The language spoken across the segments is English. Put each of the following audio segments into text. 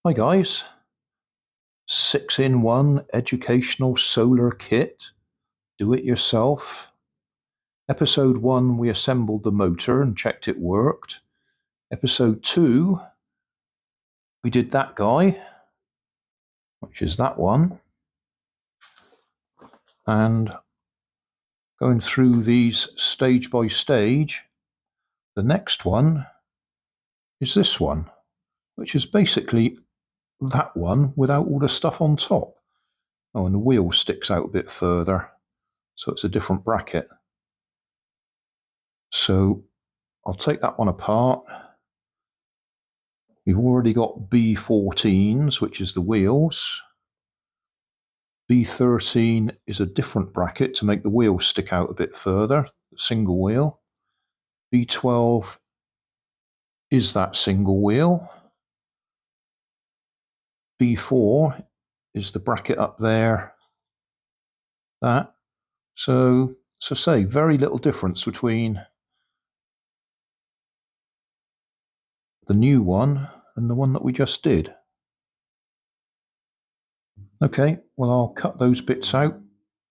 Hi guys, 6-in-1 educational solar kit, do it yourself. Episode 1 we assembled the motor and checked it worked. Episode 2 we did that guy, which is that one, and going through these stage by stage, the next one is this one, which is basically that one without all the stuff on top. Oh, and the wheel sticks out a bit further, so it's a different bracket. So I'll take that one apart. We've already got B14s, which is the wheels. B13 is a different bracket to make the wheels stick out a bit further, single wheel. B12 is that single wheel. B4 is the bracket up there. That. So say, very little difference between the new one and the one that we just did. Okay, well I'll cut those bits out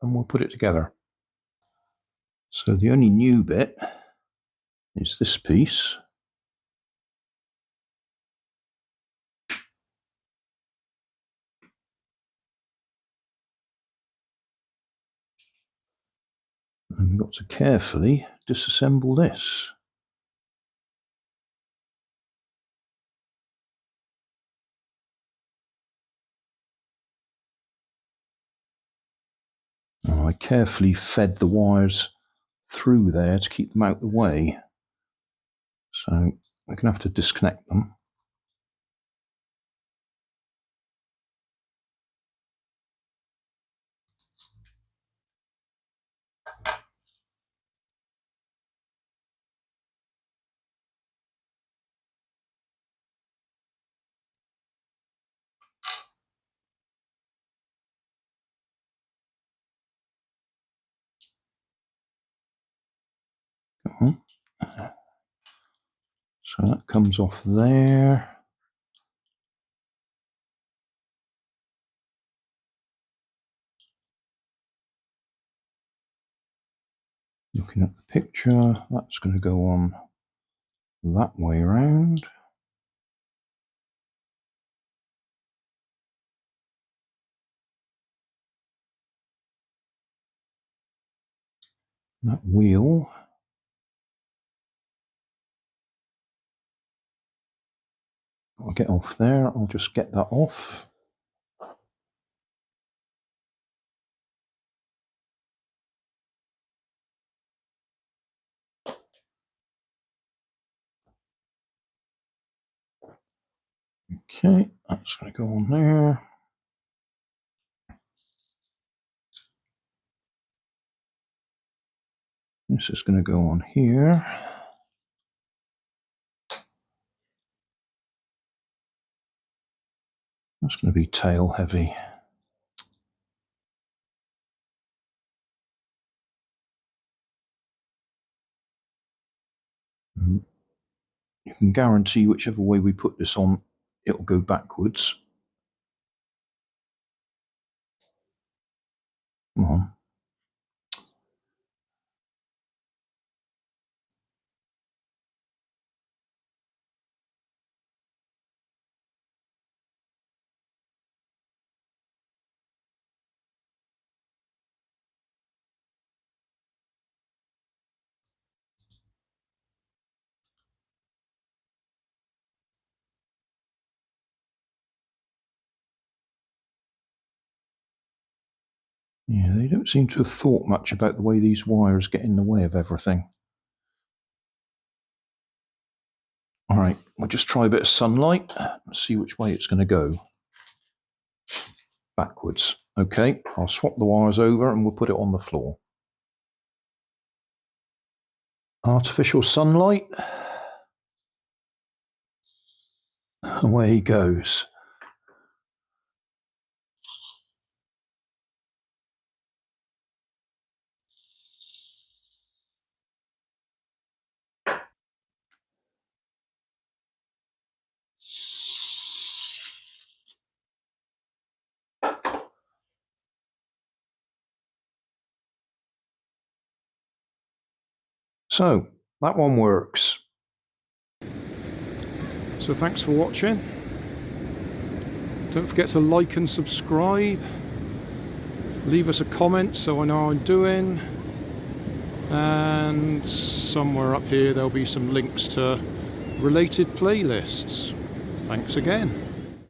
and we'll put it together. So the only new bit is this piece. And we've got to carefully disassemble this. Now, I carefully fed the wires through there to keep them out of the way. So we're going to have to disconnect them. So that comes off there. Looking at the picture, that's going to go on that way around. That wheel I'll get off there. I'll just get that off. Okay, that's going to go on there. This is going to go on here. That's going to be tail heavy. You can guarantee whichever way we put this on, it'll go backwards. Come on. Yeah, they don't seem to have thought much about the way these wires get in the way of everything. All right, we'll just try a bit of sunlight and see which way it's going to go. Backwards. Okay, I'll swap the wires over and we'll put it on the floor. Artificial sunlight. Away he goes. So that one works. So thanks for watching. Don't forget to like and subscribe. Leave us a comment so I know how I'm doing. And somewhere up here there'll be some links to related playlists. Thanks again.